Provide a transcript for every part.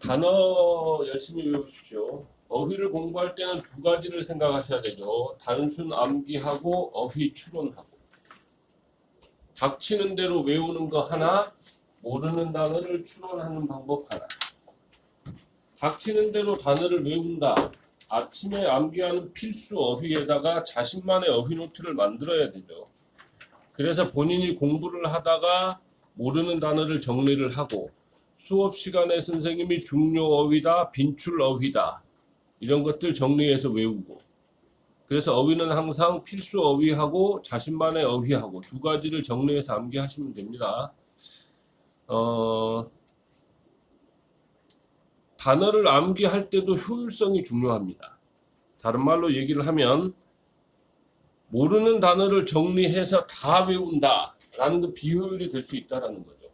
단어 열심히 외우십시오. 어휘를 공부할 때는 두 가지를 생각하셔야 되죠. 단순 암기하고 어휘 추론하고. 닥치는 대로 외우는 거 하나, 모르는 단어를 추론하는 방법 하나. 닥치는 대로 단어를 외운다. 아침에 암기하는 필수 어휘에다가 자신만의 어휘 노트를 만들어야 되죠. 그래서 본인이 공부를 하다가 모르는 단어를 정리를 하고, 수업 시간에 선생님이 중요 어휘다, 빈출 어휘다, 이런 것들 정리해서 외우고. 그래서 어휘는 항상 필수 어휘하고 자신만의 어휘하고 두 가지를 정리해서 암기하시면 됩니다. 단어를 암기할 때도 효율성이 중요합니다. 다른 말로 얘기를 하면 모르는 단어를 정리해서 다 외운다 라는 건 비효율이 될 수 있다는 거죠.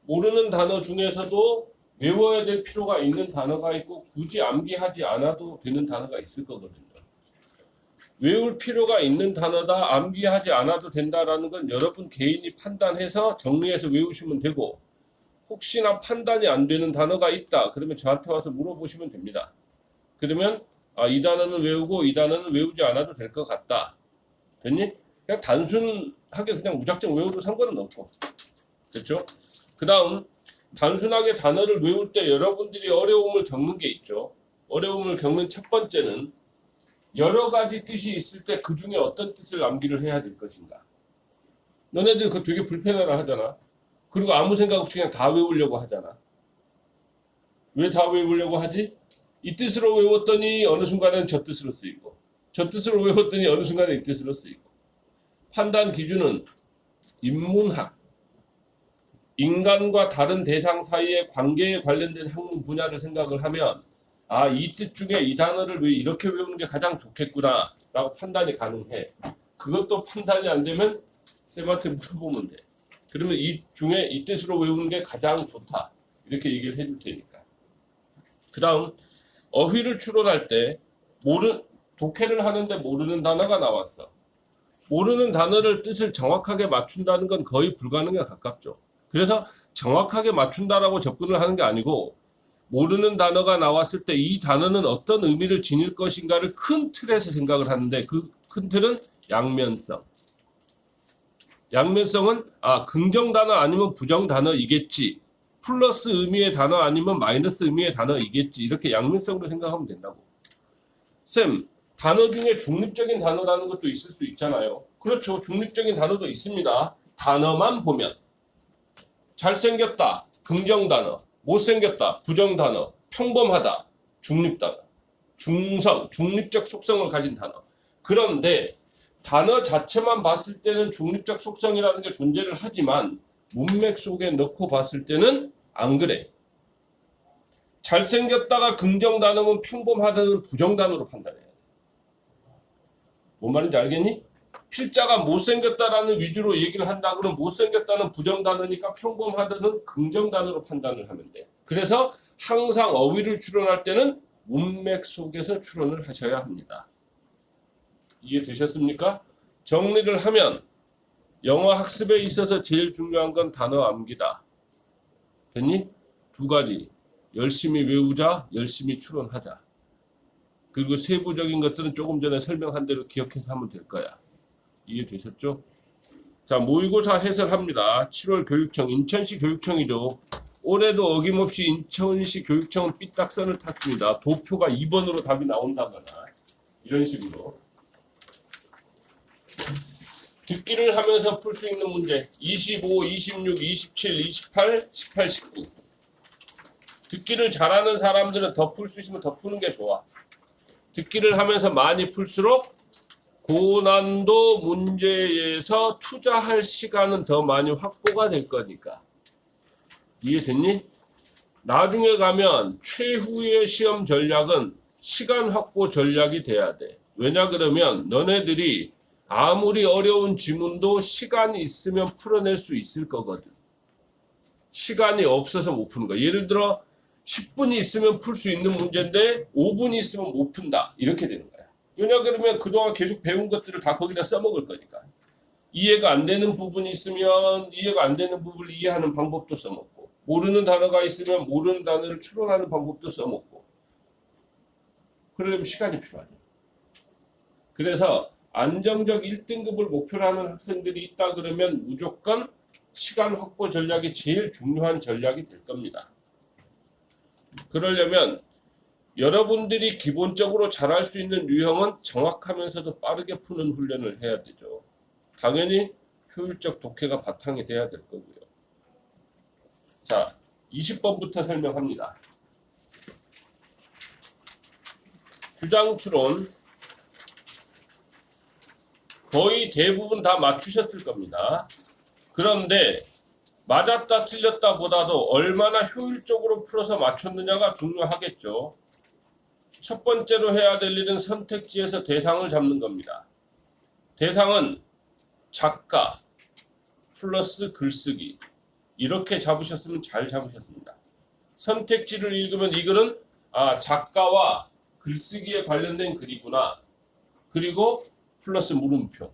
모르는 단어 중에서도 외워야 될 필요가 있는 단어가 있고 굳이 암기하지 않아도 되는 단어가 있을 거거든요. 외울 필요가 있는 단어다, 암기하지 않아도 된다라는 건 여러분 개인이 판단해서 정리해서 외우시면 되고, 혹시나 판단이 안 되는 단어가 있다 그러면 저한테 와서 물어보시면 됩니다. 그러면 이 단어는 외우고 이 단어는 외우지 않아도 될 것 같다. 됐니? 그냥 단순하게 그냥 무작정 외워도 상관은 없고. 됐죠? 그 다음, 단순하게 단어를 외울 때 여러분들이 어려움을 겪는 게 있죠. 어려움을 겪는 첫 번째는 여러 가지 뜻이 있을 때 그 중에 어떤 뜻을 암기를 해야 될 것인가. 너네들 그거 되게 불편하다 하잖아. 그리고 아무 생각 없이 그냥 다 외우려고 하잖아. 왜 다 외우려고 하지? 이 뜻으로 외웠더니 어느 순간에는 저 뜻으로 쓰이고, 저 뜻으로 외웠더니 어느 순간에 이 뜻으로 쓰이고. 판단 기준은 인문학, 인간과 다른 대상 사이의 관계에 관련된 학문 분야를 생각을 하면 이 뜻 중에 이 단어를 왜 이렇게 외우는 게 가장 좋겠구나 라고 판단이 가능해. 그것도 판단이 안 되면 쌤한테 물어보면 돼. 그러면 이 중에 이 뜻으로 외우는 게 가장 좋다 이렇게 얘기를 해줄 테니까. 그 다음, 어휘를 추론할 때 독해를 하는데 모르는 단어가 나왔어. 모르는 단어를 뜻을 정확하게 맞춘다는 건 거의 불가능에 가깝죠. 그래서 정확하게 맞춘다라고 접근을 하는 게 아니고, 모르는 단어가 나왔을 때 이 단어는 어떤 의미를 지닐 것인가를 큰 틀에서 생각을 하는데, 그 큰 틀은 양면성. 양면성은 긍정 단어 아니면 부정 단어이겠지, 플러스 의미의 단어 아니면 마이너스 의미의 단어이겠지, 이렇게 양면성으로 생각하면 된다고. 쌤, 단어 중에 중립적인 단어라는 것도 있을 수 있잖아요. 그렇죠. 중립적인 단어도 있습니다. 단어만 보면 잘생겼다, 긍정 단어, 못생겼다, 부정 단어, 평범하다, 중립 단어, 중성, 중립적 속성을 가진 단어. 그런데 단어 자체만 봤을 때는 중립적 속성이라는 게 존재를 하지만 문맥 속에 넣고 봤을 때는 안 그래. 잘생겼다가 긍정 단어면 평범하다는 부정 단어로 판단해야 돼. 뭔 말인지 알겠니? 필자가 못생겼다라는 위주로 얘기를 한다 그러면 못생겼다는 부정 단어니까 평범하다는 긍정 단어로 판단을 하면 돼. 그래서 항상 어휘를 추론할 때는 문맥 속에서 추론을 하셔야 합니다. 이해되셨습니까? 정리를 하면 영어 학습에 있어서 제일 중요한 건 단어 암기다. 됐니? 두 가지. 열심히 외우자, 열심히 추론하자. 그리고 세부적인 것들은 조금 전에 설명한 대로 기억해서 하면 될 거야. 이해되셨죠? 자, 모의고사 해설합니다. 7월 교육청, 인천시 교육청이죠. 올해도 어김없이 인천시 교육청은 삐딱선을 탔습니다. 도표가 2번으로 답이 나온다거나 이런 식으로. 듣기를 하면서 풀 수 있는 문제 25, 26, 27, 28, 18, 19. 듣기를 잘하는 사람들은 더 풀 수 있으면 더 푸는 게 좋아. 듣기를 하면서 많이 풀수록 고난도 문제에서 투자할 시간은 더 많이 확보가 될 거니까. 이해됐니? 나중에 가면 최후의 시험 전략은 시간 확보 전략이 돼야 돼. 왜냐 그러면 너네들이 아무리 어려운 지문도 시간이 있으면 풀어낼 수 있을 거거든. 시간이 없어서 못 푸는 거야. 예를 들어 10분이 있으면 풀 수 있는 문제인데 5분이 있으면 못 푼다. 이렇게 되는 거야. 왜냐 그러면 그동안 계속 배운 것들을 다 거기다 써먹을 거니까. 이해가 안 되는 부분이 있으면 이해가 안 되는 부분을 이해하는 방법도 써먹고, 모르는 단어가 있으면 모르는 단어를 추론하는 방법도 써먹고. 그러려면 시간이 필요하죠. 그래서 안정적 1등급을 목표로 하는 학생들이 있다 그러면 무조건 시간 확보 전략이 제일 중요한 전략이 될 겁니다. 그러려면 여러분들이 기본적으로 잘할 수 있는 유형은 정확하면서도 빠르게 푸는 훈련을 해야 되죠. 당연히 효율적 독해가 바탕이 돼야 될 거고요. 자, 20번부터 설명합니다. 주장 추론 거의 대부분 다 맞추셨을 겁니다. 그런데 맞았다 틀렸다 보다도 얼마나 효율적으로 풀어서 맞췄느냐가 중요하겠죠. 첫 번째로 해야 될 일은 선택지에서 대상을 잡는 겁니다. 대상은 작가 플러스 글쓰기 이렇게 잡으셨으면 잘 잡으셨습니다. 선택지를 읽으면 이거는 작가와 글쓰기에 관련된 글이구나. 그리고 플러스 물음표.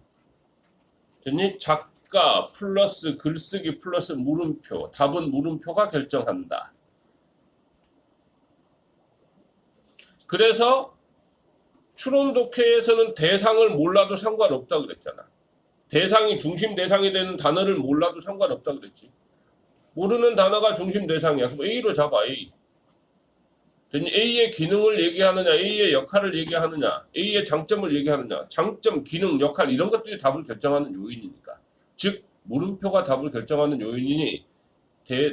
됐니? 작가 플러스 글쓰기 플러스 물음표. 답은 물음표가 결정한다. 그래서 추론 독해에서는 대상을 몰라도 상관없다 그랬잖아. 대상이 중심 대상이 되는 단어를 몰라도 상관없다 그랬지. 모르는 단어가 중심 대상이야. 그럼 A로 잡아. A. A의 기능을 얘기하느냐, A의 역할을 얘기하느냐, A의 장점을 얘기하느냐, 장점, 기능, 역할 이런 것들이 답을 결정하는 요인이니까. 즉 물음표가 답을 결정하는 요인이니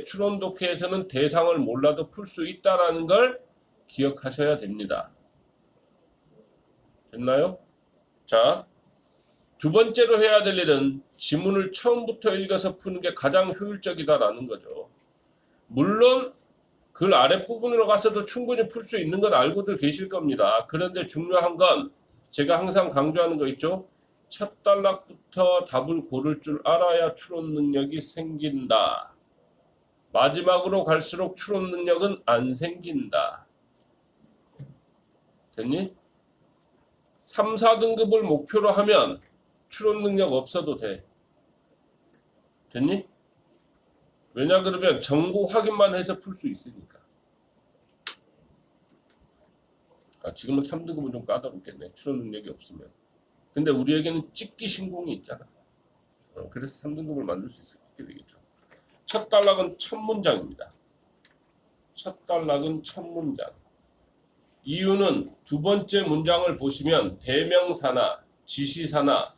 추론 독해에서는 대상을 몰라도 풀 수 있다라는 걸 기억하셔야 됩니다. 됐나요? 자, 두 번째로 해야 될 일은 지문을 처음부터 읽어서 푸는 게 가장 효율적이다라는 거죠. 물론 글 아랫부분으로 가서도 충분히 풀 수 있는 건 알고들 계실 겁니다. 그런데 중요한 건 제가 항상 강조하는 거 있죠. 첫 단락부터 답을 고를 줄 알아야 추론 능력이 생긴다. 마지막으로 갈수록 추론 능력은 안 생긴다. 됐니? 3, 4등급을 목표로 하면 추론 능력 없어도 돼. 됐니? 왜냐 그러면 정보 확인만 해서 풀 수 있으니까. 지금은 3등급은 좀 까다롭겠네. 추론 능력이 없으면. 근데 우리에게는 찍기 신공이 있잖아. 그래서 3등급을 만들 수 있게 되겠죠. 첫 단락은 첫 문장입니다. 첫 단락은 첫 문장. 이유는 두 번째 문장을 보시면 대명사나 지시사나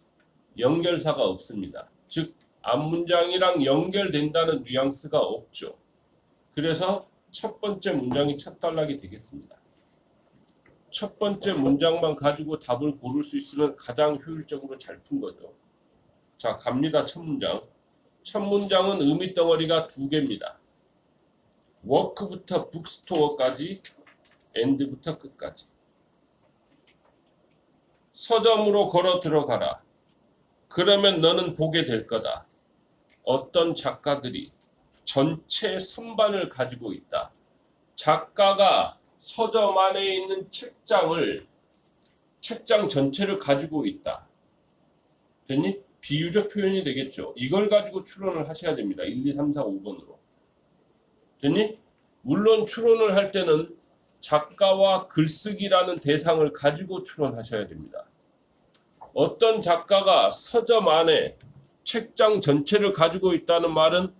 연결사가 없습니다. 즉 앞문장이랑 연결된다는 뉘앙스가 없죠. 그래서 첫 번째 문장이 첫 단락이 되겠습니다. 첫 번째 문장만 가지고 답을 고를 수 있으면 가장 효율적으로 잘 푼 거죠. 자, 갑니다. 첫 문장. 첫 문장은 의미 덩어리가 두 개입니다. 워크부터 북스토어까지, 엔드부터 끝까지. 서점으로 걸어 들어가라. 그러면 너는 보게 될 거다. 어떤 작가들이 전체 선반을 가지고 있다. 작가가 서점 안에 있는 책장 전체를 가지고 있다. 됐니? 비유적 표현이 되겠죠. 이걸 가지고 추론을 하셔야 됩니다. 1, 2, 3, 4, 5번으로. 됐니? 물론 추론을 할 때는 작가와 글쓰기라는 대상을 가지고 추론하셔야 됩니다. 어떤 작가가 서점 안에 책장 전체를 가지고 있다는 말은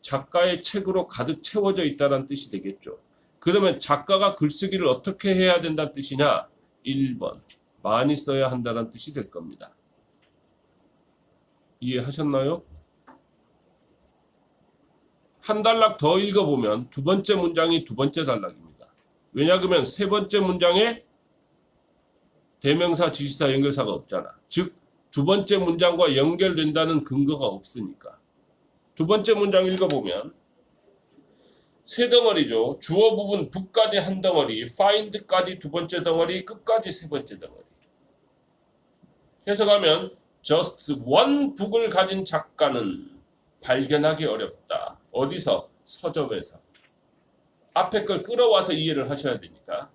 작가의 책으로 가득 채워져 있다는 뜻이 되겠죠. 그러면 작가가 글쓰기를 어떻게 해야 된다는 뜻이냐? 1번. 많이 써야 한다는 뜻이 될 겁니다. 이해하셨나요? 한 단락 더 읽어보면 두 번째 문장이 두 번째 단락입니다. 왜냐하면 세 번째 문장에 대명사, 지시사, 연결사가 없잖아. 즉 두 번째 문장과 연결된다는 근거가 없으니까. 두 번째 문장 읽어보면 세 덩어리죠. 주어 부분 북까지 한 덩어리, find까지 두 번째 덩어리, 끝까지 세 번째 덩어리. 해석하면 just one book을 가진 작가는 발견하기 어렵다. 어디서? 서점에서. 앞에 걸 끌어와서 이해를 하셔야 되니까.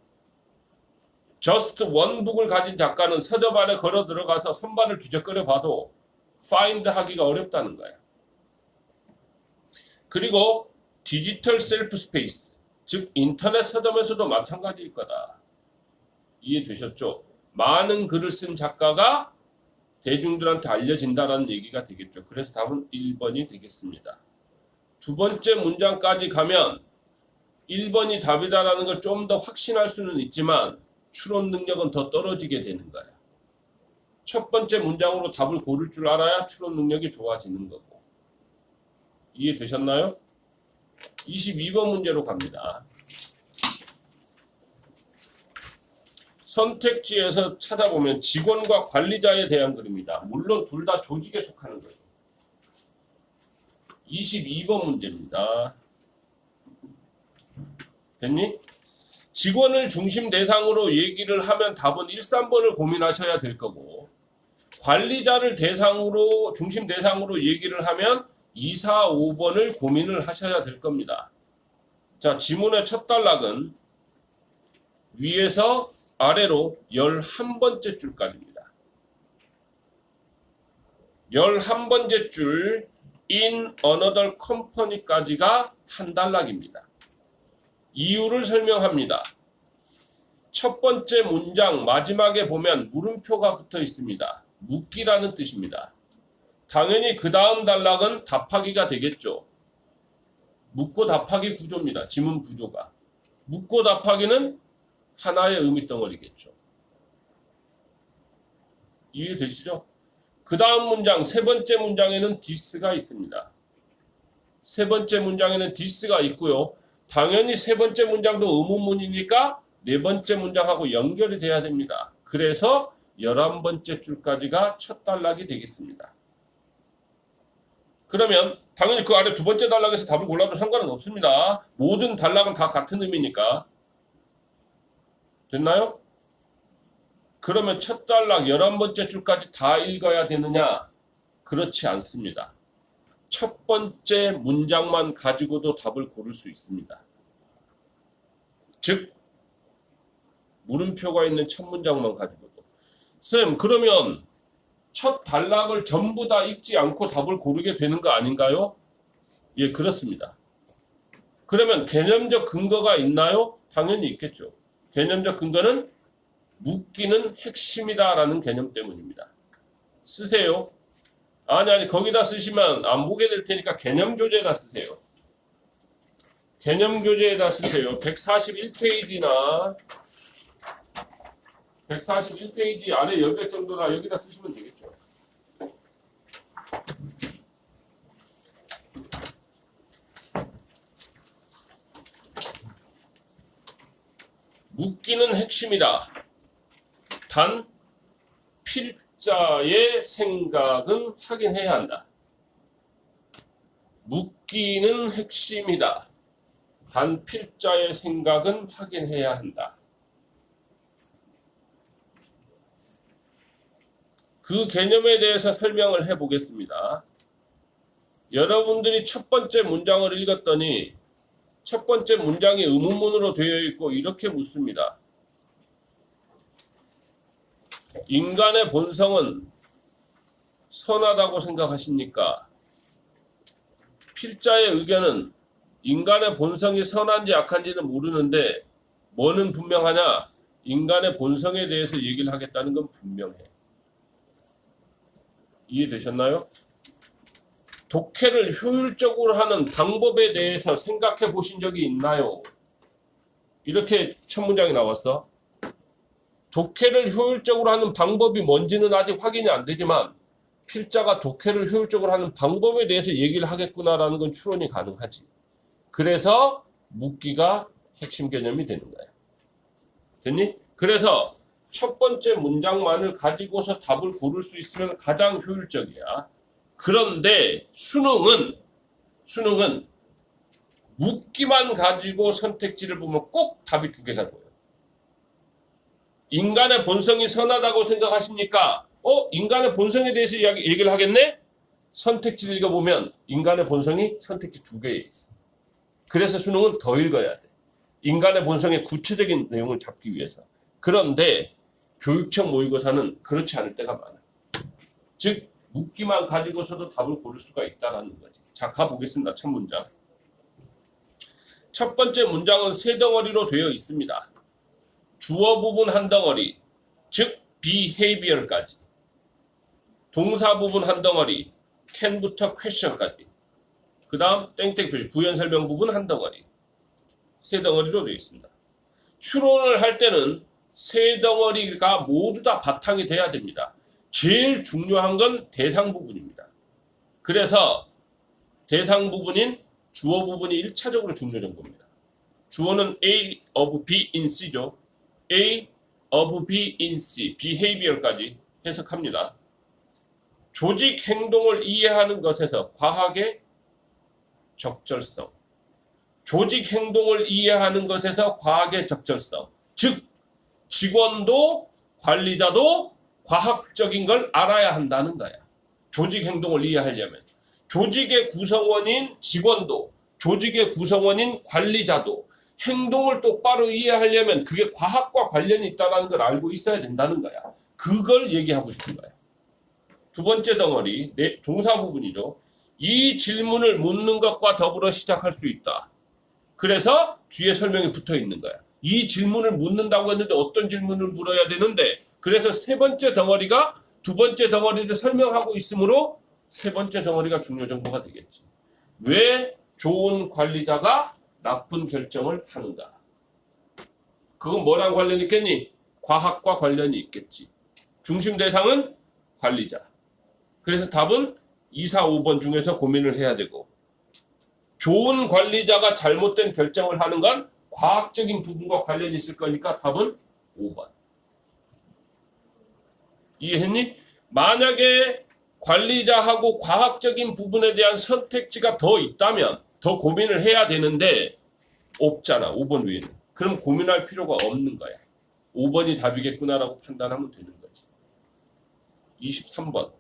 just one book을 가진 작가는 서점 안에 걸어 들어가서 선반을 뒤적거려 봐도 find 하기가 어렵다는 거야. 그리고 디지털 셀프 스페이스, 즉 인터넷 서점에서도 마찬가지일 거다. 이해되셨죠? 많은 글을 쓴 작가가 대중들한테 알려진다라는 얘기가 되겠죠. 그래서 답은 1번이 되겠습니다. 두 번째 문장까지 가면 1번이 답이다라는 걸 좀 더 확신할 수는 있지만 추론 능력은 더 떨어지게 되는 거야. 첫 번째 문장으로 답을 고를 줄 알아야 추론 능력이 좋아지는 거고. 이해되셨나요? 22번 문제로 갑니다. 선택지에서 찾아보면 직원과 관리자에 대한 글입니다. 물론 둘 다 조직에 속하는 거예요. 22번 문제입니다. 됐니? 직원을 중심 대상으로 얘기를 하면 답은 1, 3번을 고민하셔야 될 거고, 관리자를 대상으로 중심 대상으로 얘기를 하면 2, 4, 5번을 고민을 하셔야 될 겁니다. 자, 지문의 첫 단락은 위에서 아래로 11번째 줄까지입니다. 11번째 줄 in another company까지가 한 단락입니다. 이유를 설명합니다. 첫 번째 문장 마지막에 보면 물음표가 붙어 있습니다. 묻기라는 뜻입니다. 당연히 그 다음 단락은 답하기가 되겠죠. 묻고 답하기 구조입니다. 지문 구조가. 묻고 답하기는 하나의 의미 덩어리겠죠. 이해되시죠? 그 다음 문장, 세 번째 문장에는 this가 있습니다. 세 번째 문장에는 this가 있고요. 당연히 세 번째 문장도 의문문이니까 네 번째 문장하고 연결이 돼야 됩니다. 그래서 11번째 줄까지가 첫 단락이 되겠습니다. 그러면 당연히 그 아래 두 번째 단락에서 답을 골라도 상관은 없습니다. 모든 단락은 다 같은 의미니까. 됐나요? 그러면 첫 단락 11번째 줄까지 다 읽어야 되느냐? 그렇지 않습니다. 첫 번째 문장만 가지고도 답을 고를 수 있습니다. 즉 물음표가 있는 첫 문장만 가지고도. 쌤, 그러면 첫 단락을 전부 다 읽지 않고 답을 고르게 되는 거 아닌가요? 예, 그렇습니다. 그러면 개념적 근거가 있나요? 당연히 있겠죠. 개념적 근거는 묻기는 핵심이다라는 개념 때문입니다. 쓰세요. 아니, 거기다 쓰시면 안 보게 될 테니까 개념 교재에다 쓰세요. 개념 교재에다 쓰세요. 141페이지나 141페이지 아래 여백 정도나 여기다 쓰시면 되겠죠. 묻기는 핵심이다. 단 필자의 생각은 확인해야 한다. 묻기는 핵심이다. 단 필자의 생각은 확인해야 한다. 그 개념에 대해서 설명을 해보겠습니다. 여러분들이 첫 번째 문장을 읽었더니 첫 번째 문장이 의문문으로 되어 있고 이렇게 묻습니다. 인간의 본성은 선하다고 생각하십니까? 필자의 의견은 인간의 본성이 선한지 악한지는 모르는데 뭐는 분명하냐? 인간의 본성에 대해서 얘기를 하겠다는 건 분명해. 이해되셨나요? 독해를 효율적으로 하는 방법에 대해서 생각해 보신 적이 있나요? 이렇게 첫 문장이 나왔어. 독해를 효율적으로 하는 방법이 뭔지는 아직 확인이 안 되지만 필자가 독해를 효율적으로 하는 방법에 대해서 얘기를 하겠구나라는 건 추론이 가능하지. 그래서 묻기가 핵심 개념이 되는 거야. 됐니? 그래서 첫 번째 문장만을 가지고서 답을 고를 수 있으면 가장 효율적이야. 그런데 수능은 묻기만 가지고 선택지를 보면 꼭 답이 두 개가 보여요. 인간의 본성이 선하다고 생각하십니까? 인간의 본성에 대해서 얘기를 하겠네? 선택지를 읽어보면 인간의 본성이 선택지 두 개에 있어. 그래서 수능은 더 읽어야 돼. 인간의 본성의 구체적인 내용을 잡기 위해서. 그런데 교육청 모의고사는 그렇지 않을 때가 많아. 즉 묻기만 가지고서도 답을 고를 수가 있다는 거지. 자, 가보겠습니다. 첫 문장. 첫 번째 문장은 세 덩어리로 되어 있습니다. 주어 부분 한 덩어리, 즉 behavior까지. 동사 부분 한 덩어리, can부터 question까지. 그 다음 땡땡 표시, 부연 설명 부분 한 덩어리. 세 덩어리로 되어 있습니다. 추론을 할 때는 세 덩어리가 모두 다 바탕이 돼야 됩니다. 제일 중요한 건 대상 부분입니다. 그래서 대상 부분인 주어 부분이 1차적으로 중요 정보입니다. 주어는 A of B in C죠. A of B in C, behavior까지 해석합니다. 조직 행동을 이해하는 것에서 과학의 적절성. 조직 행동을 이해하는 것에서 과학의 적절성. 즉, 직원도 관리자도 과학적인 걸 알아야 한다는 거야. 조직 행동을 이해하려면. 조직의 구성원인 직원도, 조직의 구성원인 관리자도 행동을 똑바로 이해하려면 그게 과학과 관련이 있다는 걸 알고 있어야 된다는 거야. 그걸 얘기하고 싶은 거야. 두 번째 덩어리, 동사 부분이죠. 이 질문을 묻는 것과 더불어 시작할 수 있다. 그래서 뒤에 설명이 붙어 있는 거야. 이 질문을 묻는다고 했는데 어떤 질문을 물어야 되는데, 그래서 세 번째 덩어리가 두 번째 덩어리를 설명하고 있으므로 세 번째 덩어리가 중요 정보가 되겠지. 왜 좋은 관리자가 나쁜 결정을 하는가? 그건 뭐랑 관련이 있겠니? 과학과 관련이 있겠지. 중심 대상은 관리자. 그래서 답은 2, 4, 5번 중에서 고민을 해야 되고, 좋은 관리자가 잘못된 결정을 하는 건 과학적인 부분과 관련이 있을 거니까 답은 5번. 이해했니? 만약에 관리자하고 과학적인 부분에 대한 선택지가 더 있다면 더 고민을 해야 되는데 없잖아. 5번 외에는. 그럼 고민할 필요가 없는 거야. 5번이 답이겠구나라고 판단하면 되는 거지. 23번.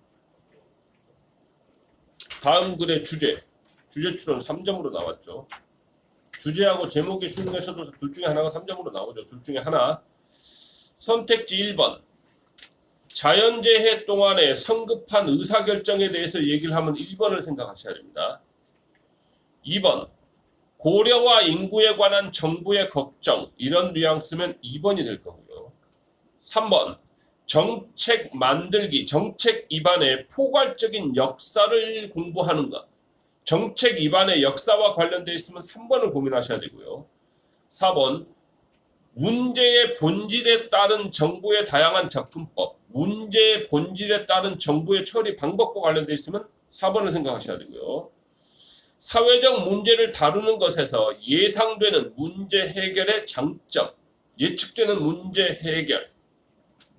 다음 글의 주제 추론 3점으로 나왔죠. 주제하고 제목의 수능에서도 둘 중에 하나가 3점으로 나오죠. 둘 중에 하나. 선택지 1번. 자연재해 동안에 성급한 의사결정에 대해서 얘기를 하면 1번을 생각하셔야 됩니다. 2번. 고령화 인구에 관한 정부의 걱정, 이런 뉘앙스면 2번이 될 거고요. 3번. 정책 만들기, 정책 입안의 포괄적인 역사를 공부하는 것. 정책 입안의 역사와 관련되어 있으면 3번을 고민하셔야 되고요. 4번. 문제의 본질에 따른 정부의 다양한 작품법, 문제의 본질에 따른 정부의 처리 방법과 관련되어 있으면 4번을 생각하셔야 되고요. 사회적 문제를 다루는 것에서 예상되는 문제 해결의 장점, 예측되는 문제 해결,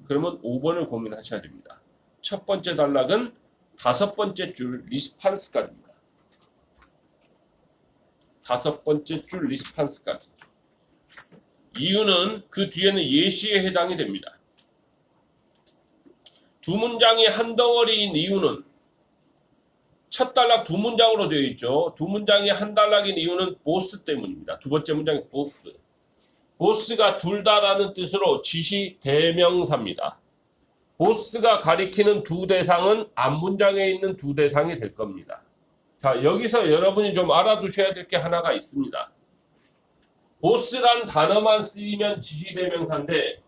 그러면 5번을 고민하셔야 됩니다. 첫 번째 단락은 5번째 줄 리스판스까지입니다. 5번째 줄 리스판스까지. 이유는 그 뒤에는 예시에 해당이 됩니다. 두 문장이 한 덩어리인 이유는 첫 단락 두 문장으로 되어 있죠. 두 문장이 한 단락인 이유는 보스 때문입니다. 두 번째 문장이 보스. 보스가 둘 다라는 뜻으로 지시 대명사입니다. 보스가 가리키는 두 대상은 앞문장에 있는 두 대상이 될 겁니다. 자, 여기서 여러분이 좀 알아두셔야 될 게 하나가 있습니다. 보스란 단어만 쓰이면 지시대명사인데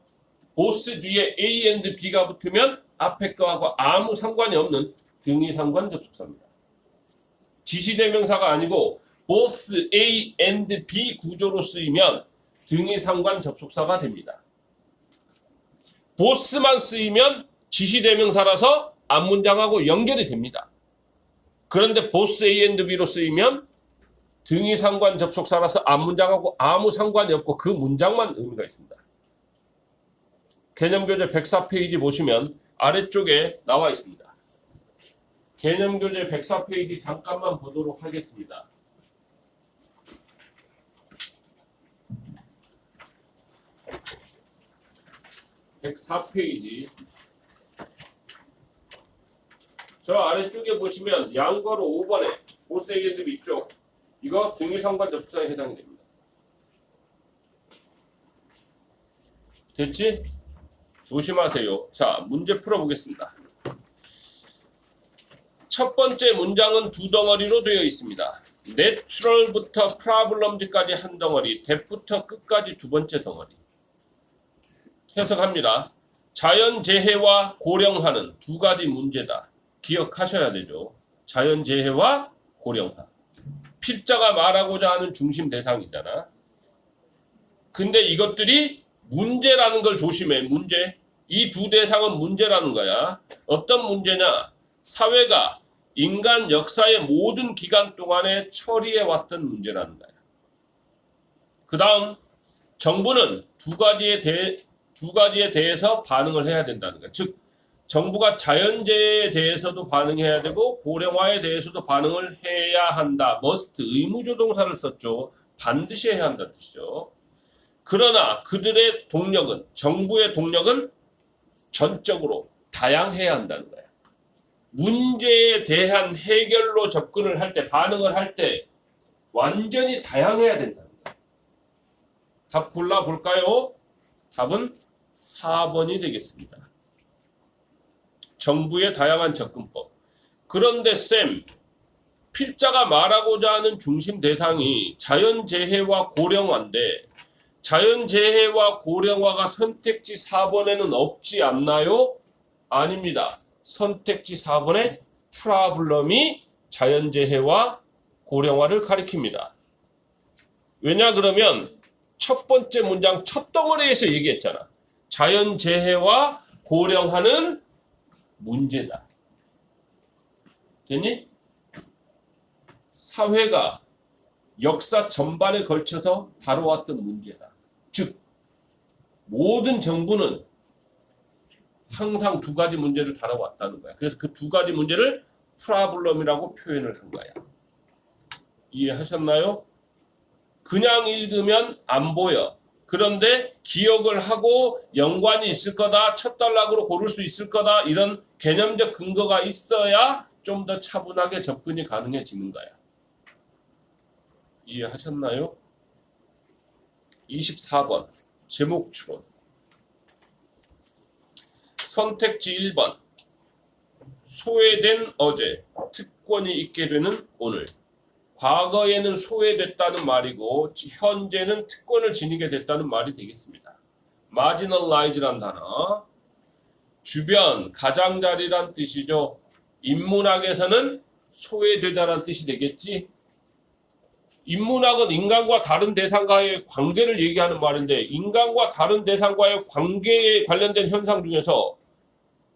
보스 뒤에 A and B가 붙으면 앞에 거하고 아무 상관이 없는 등위상관 접속사입니다. 지시대명사가 아니고 보스 A and B 구조로 쓰이면 등위상관 접속사가 됩니다. 보스만 쓰이면 지시대명사라서 앞문장하고 연결이 됩니다. 그런데 보스 A and B로 쓰이면 등위상관 접속사라서 앞문장하고 아무 상관이 없고 그 문장만 의미가 있습니다. 개념교재 104페이지 보시면 아래쪽에 나와 있습니다. 개념교재 104페이지 잠깐만 보도록 하겠습니다. (104페이지) 저 아래쪽에 보시면 양괄호 5번에 보스 A and B 있죠. 이거 등위상관 접속사에 해당이 됩니다. 됐지? 조심하세요. 자, 문제 풀어보겠습니다. 첫 번째 문장은 두 덩어리로 되어 있습니다. 내추럴부터 프라블럼즈까지 한 덩어리, 대부터 끝까지 두 번째 덩어리. 해석합니다. 자연재해와 고령화는 두 가지 문제다. 기억하셔야 되죠. 자연재해와 고령화. 필자가 말하고자 하는 중심 대상이잖아. 근데 이것들이 문제라는 걸 조심해. 문제. 이 두 대상은 문제라는 거야. 어떤 문제냐? 사회가 인간 역사의 모든 기간 동안에 처리해왔던 문제라는 거야. 그 다음 정부는 두 가지에 대해서 반응을 해야 된다는 거야. 즉 정부가 자연재해에 대해서도 반응해야 되고 고령화에 대해서도 반응을 해야 한다. must 의무조동사를 썼죠. 반드시 해야 한다는 뜻이죠. 그러나 그들의 동력은, 정부의 동력은 전적으로 다양해야 한다는 거야. 문제에 대한 해결로 접근을 할 때, 반응을 할 때 완전히 다양해야 된다는 거야. 답 골라볼까요? 답은 4번이 되겠습니다. 정부의 다양한 접근법. 그런데 쌤, 필자가 말하고자 하는 중심 대상이 자연재해와 고령화인데 자연재해와 고령화가 선택지 4번에는 없지 않나요? 아닙니다. 선택지 4번에 프라블럼이 자연재해와 고령화를 가리킵니다. 왜냐 그러면 첫 번째 문장 첫 덩어리에서 얘기했잖아. 자연재해와 고령화는 문제다. 됐니? 사회가 역사 전반에 걸쳐서 다뤄왔던 문제다. 즉 모든 정부는 항상 두 가지 문제를 다뤄왔다는 거야. 그래서 그 두 가지 문제를 프라블럼이라고 표현을 한 거야. 이해하셨나요? 그냥 읽으면 안 보여. 그런데 기억을 하고 연관이 있을 거다, 첫 단락으로 고를 수 있을 거다, 이런 개념적 근거가 있어야 좀 더 차분하게 접근이 가능해지는 거야. 이해하셨나요? 24번 제목 추론. 선택지 1번 소외된 어제, 특권이 있게 되는 오늘. 과거에는 소외됐다는 말이고 현재는 특권을 지니게 됐다는 말이 되겠습니다. marginalize란 단어. 주변, 가장자리란 뜻이죠. 인문학에서는 소외되다란 뜻이 되겠지. 인문학은 인간과 다른 대상과의 관계를 얘기하는 말인데 인간과 다른 대상과의 관계에 관련된 현상 중에서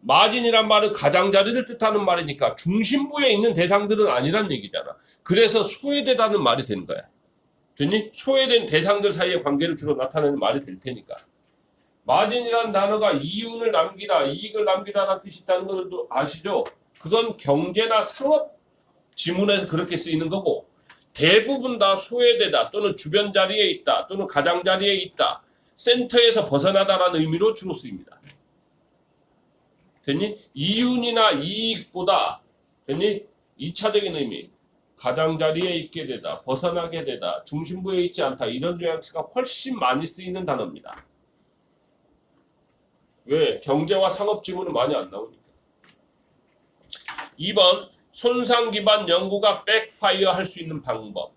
마진이란 말은 가장자리를 뜻하는 말이니까 중심부에 있는 대상들은 아니란 얘기잖아. 그래서 소외되다는 말이 되는 거야. 됐니? 소외된 대상들 사이의 관계를 주로 나타내는 말이 될 테니까. 마진이란 단어가 이윤을 남기다, 이익을 남기다라는 뜻이 있다는 것도 아시죠? 그건 경제나 상업 지문에서 그렇게 쓰이는 거고 대부분 다 소외되다 또는 주변 자리에 있다 또는 가장 자리에 있다, 센터에서 벗어나다라는 의미로 주로 쓰입니다. 됐니? 이윤이나 이익보다 됐니? 2차적인 의미, 가장자리에 있게 되다, 벗어나게 되다, 중심부에 있지 않다, 이런 뉘앙스가 훨씬 많이 쓰이는 단어입니다. 왜? 경제와 상업 지문은 많이 안 나오니까. 2번 손상 기반 연구가 백파이어 할 수 있는 방법.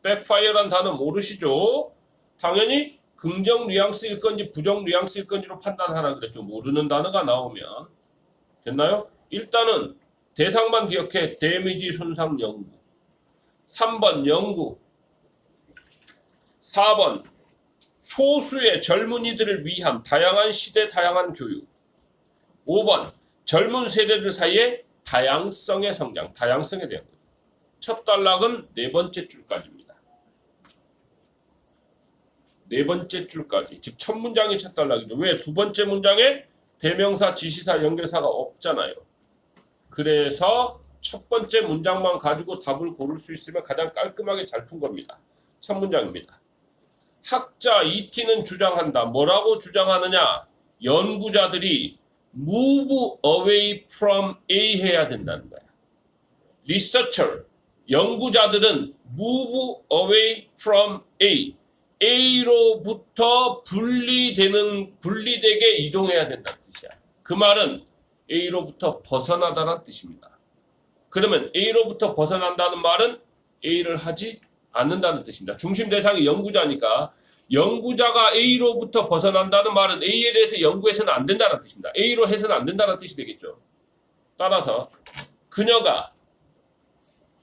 백파이어란 단어 모르시죠? 당연히 긍정 뉘앙스일 건지 부정 뉘앙스일 건지로 판단하라 그랬죠. 모르는 단어가 나오면. 됐나요? 일단은 대상만 기억해. 데미지 손상 연구. 3번 연구. 4번 소수의 젊은이들을 위한 다양한 시대 다양한 교육. 5번 젊은 세대들 사이에 다양성의 성장. 다양성에 대한 거죠. 첫 단락은 네 번째 줄까지입니다. 네 번째 줄까지. 즉 첫 문장이 첫 단락이죠. 왜? 두 번째 문장에 대명사, 지시사, 연결사가 없잖아요. 그래서 첫 번째 문장만 가지고 답을 고를 수 있으면 가장 깔끔하게 잘 푼 겁니다. 첫 문장입니다. 학자 ET는 주장한다. 뭐라고 주장하느냐? 연구자들이 move away from A 해야 된다는 거야. researcher, 연구자들은 move away from A, A로부터 분리되게 이동해야 된다는 뜻이야. 그 말은 A로부터 벗어나다는 뜻입니다. 그러면 A로부터 벗어난다는 말은 A를 하지 않는다는 뜻입니다. 중심 대상이 연구자니까 연구자가 A로부터 벗어난다는 말은 A에 대해서 연구해서는 안 된다는 뜻입니다. A로 해서는 안 된다는 뜻이 되겠죠. 따라서 그녀가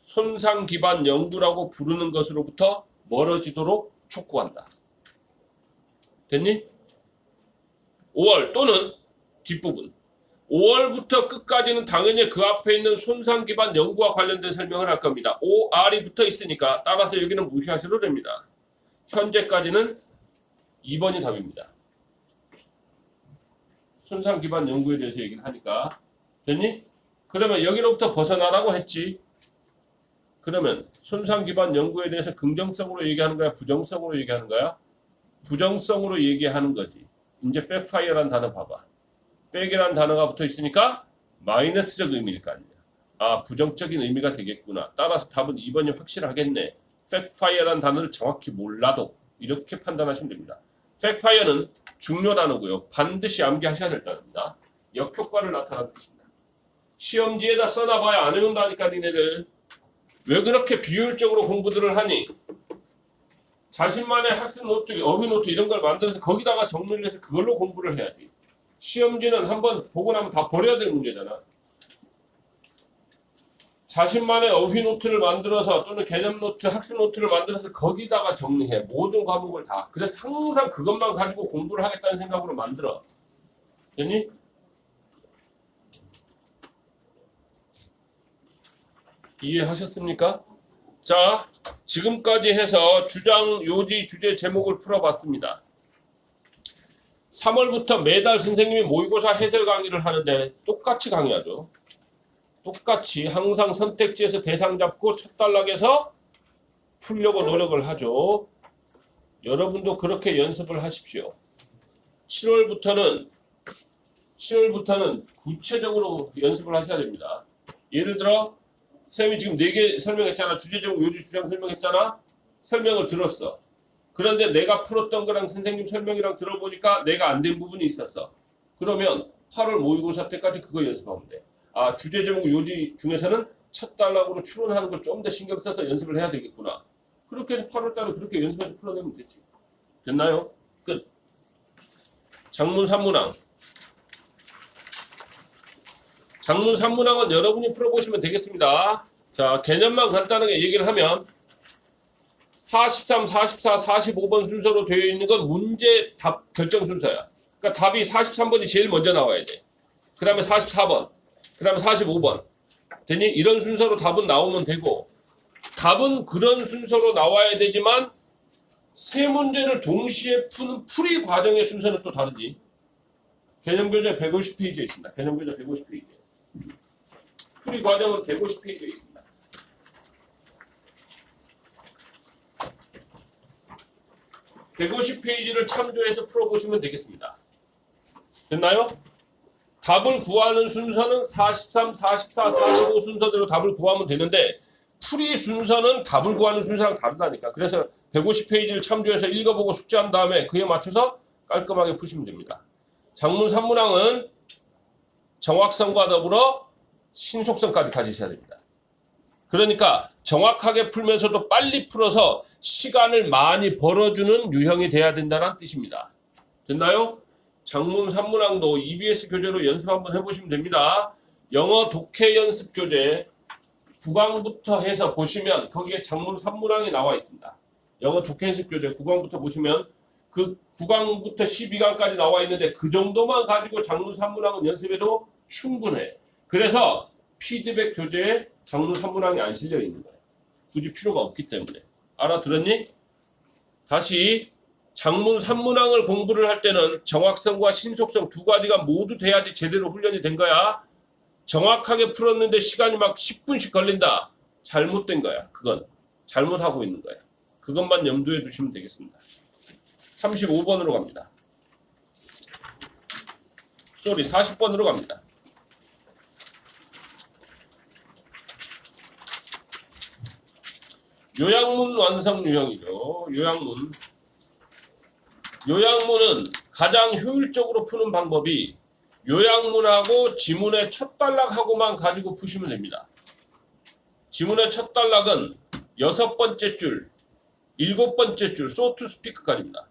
손상 기반 연구라고 부르는 것으로부터 멀어지도록 촉구한다. 됐니? 5월 또는 뒷부분 5월부터 끝까지는 당연히 그 앞에 있는 손상 기반 연구와 관련된 설명을 할 겁니다. OR이 붙어 있으니까 따라서 여기는 무시하셔도 됩니다. 현재까지는 2번이 답입니다. 손상 기반 연구에 대해서 얘기를 하니까 됐니? 그러면 여기로부터 벗어나라고 했지. 그러면 손상 기반 연구에 대해서 긍정성으로 얘기하는 거야? 부정성으로 얘기하는 거야? 부정성으로 얘기하는 거지. 이제 백파이어라는 단어 봐봐. 백이라는 단어가 붙어 있으니까 마이너스적 의미일 거 아니야. 아, 부정적인 의미가 되겠구나. 따라서 답은 2번이 확실하겠네. 백파이어라는 단어를 정확히 몰라도 이렇게 판단하시면 됩니다. 백파이어는 중요 단어고요. 반드시 암기하셔야 될 단어입니다. 역효과를 나타내는 뜻입니다. 시험지에다 써놔봐야 안 외운다니까 니네들. 왜 그렇게 비효율적으로 공부들을 하니? 자신만의 학습 노트, 어휘 노트 이런 걸 만들어서 거기다가 정리를 해서 그걸로 공부를 해야지. 시험지는 한번 보고 나면 다 버려야 될 문제잖아. 자신만의 어휘 노트를 만들어서 또는 개념 노트, 학습 노트를 만들어서 거기다가 정리해. 모든 과목을 다. 그래서 항상 그것만 가지고 공부를 하겠다는 생각으로 만들어. 됐니? 이해하셨습니까? 자, 지금까지 해서 주장, 요지, 주제, 제목을 풀어봤습니다. 3월부터 매달 선생님이 모의고사 해설 강의를 하는데 똑같이 강의하죠. 똑같이 항상 선택지에서 대상 잡고 첫 단락에서 풀려고 노력을 하죠. 여러분도 그렇게 연습을 하십시오. 7월부터는 구체적으로 연습을 하셔야 됩니다. 예를 들어 쌤이 지금 4개 설명했잖아. 주제, 제목, 요지, 주장 설명했잖아. 설명을 들었어. 그런데 내가 풀었던 거랑 선생님 설명이랑 들어보니까 내가 안 된 부분이 있었어. 그러면 8월 모의고사 때까지 그거 연습하면 돼. 아, 주제, 제목, 요지 중에서는 첫 단락으로 추론하는 걸 좀 더 신경 써서 연습을 해야 되겠구나. 그렇게 해서 8월 달에 그렇게 연습해서 풀어내면 되지. 됐나요? 끝. 장문 3문항. 장문 3문항은 여러분이 풀어보시면 되겠습니다. 자, 개념만 간단하게 얘기를 하면 43, 44, 45번 순서로 되어 있는 건 문제 답 결정 순서야. 그러니까 답이 43번이 제일 먼저 나와야 돼. 그 다음에 44번, 그 다음에 45번. 되니? 이런 순서로 답은 나오면 되고, 답은 그런 순서로 나와야 되지만 세 문제를 동시에 푸는 풀이 과정의 순서는 또 다르지. 개념교재 150페이지에 있습니다. 개념교재 150페이지. 풀이 과정은 150페이지에 있습니다. (150페이지를) 참조해서 풀어보시면 되겠습니다. 됐나요? 답을 구하는 순서는 43, 44, 45 순서대로 답을 구하면 되는데 풀이 순서는 답을 구하는 순서랑 다르다니까. 그래서 150페이지를 참조해서 읽어보고 숙제한 다음에 그에 맞춰서 깔끔하게 푸시면 됩니다. 장문 3문항은 정확성과 더불어 신속성까지 가지셔야 됩니다. 그러니까 정확하게 풀면서도 빨리 풀어서 시간을 많이 벌어주는 유형이 돼야 된다는 뜻입니다. 됐나요? 장문 3문항도 EBS 교재로 연습 한번 해보시면 됩니다. 영어 독해 연습 교재 9강부터 해서 보시면 거기에 장문 3문항이 나와 있습니다. 영어 독해 연습 교재 9강부터 보시면 그 9강부터 12강까지 나와 있는데 그 정도만 가지고 장문 3문항은 연습해도 충분해. 그래서 피드백 교재에 장문 3문항이 안 실려 있는 거예요. 굳이 필요가 없기 때문에. 알아들었니? 다시 장문 3문항을 공부를 할 때는 정확성과 신속성 두 가지가 모두 돼야지 제대로 훈련이 된 거야. 정확하게 풀었는데 시간이 막 10분씩 걸린다. 잘못된 거야. 그건 잘못하고 있는 거야. 그것만 염두에 두시면 되겠습니다. 35번으로 갑니다. 40번으로 갑니다. 요약문 완성 유형이죠. 요약문은 가장 효율적으로 푸는 방법이 요약문하고 지문의 첫 단락하고만 가지고 푸시면 됩니다. 지문의 첫 단락은 여섯 번째 줄, 일곱 번째 줄, so to speak까지입니다.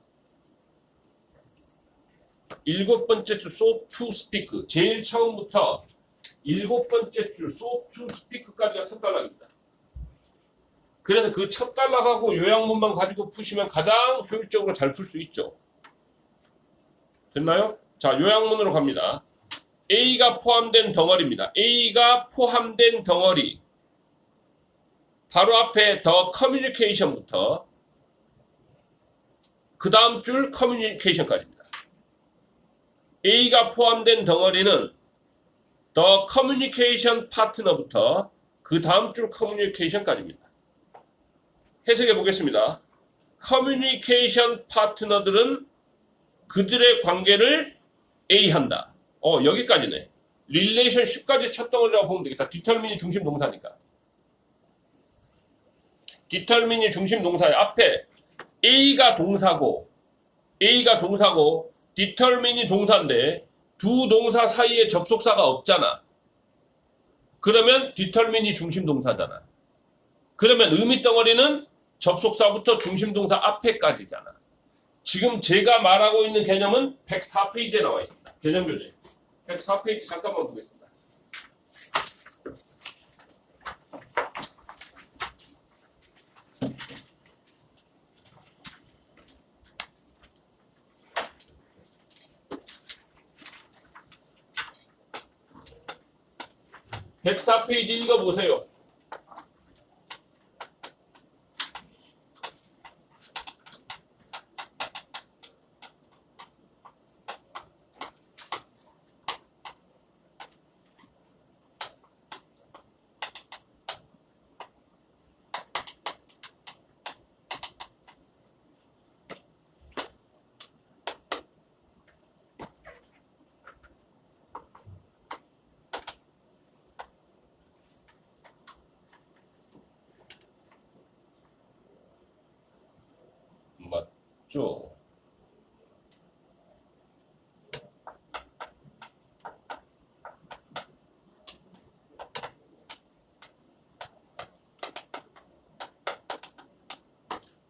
일곱 번째 줄, so to speak. 제일 처음부터 일곱 번째 줄, so to speak까지가 첫 단락입니다. 그래서 그 첫 단락하고 요약문만 가지고 푸시면 가장 효율적으로 잘 풀 수 있죠. 됐나요? 자, 요약문으로 갑니다. A가 포함된 덩어리입니다. A가 포함된 덩어리. 바로 앞에 더 커뮤니케이션부터 그 다음 줄 커뮤니케이션까지입니다. A가 포함된 덩어리는 더 커뮤니케이션 파트너부터 그 다음 줄 커뮤니케이션까지입니다. 해석해 보겠습니다. 커뮤니케이션 파트너들은 그들의 관계를 A한다. 여기까지네. 릴레이션십까지 첫 덩어리라고 보면 되겠다. 디터민이 중심 동사니까. 디터민이 중심 동사의 앞에 A가 동사고 디터민이 동사인데 두 동사 사이에 접속사가 없잖아. 그러면 디터민이 중심 동사잖아. 그러면 의미 덩어리는 접속사부터 중심 동사 앞에까지잖아. 지금 제가 말하고 있는 개념은 104페이지에 나와 있습니다. 개념 교재. 104페이지 잠깐만 보겠습니다. (104페이지) 읽어보세요. 맞죠?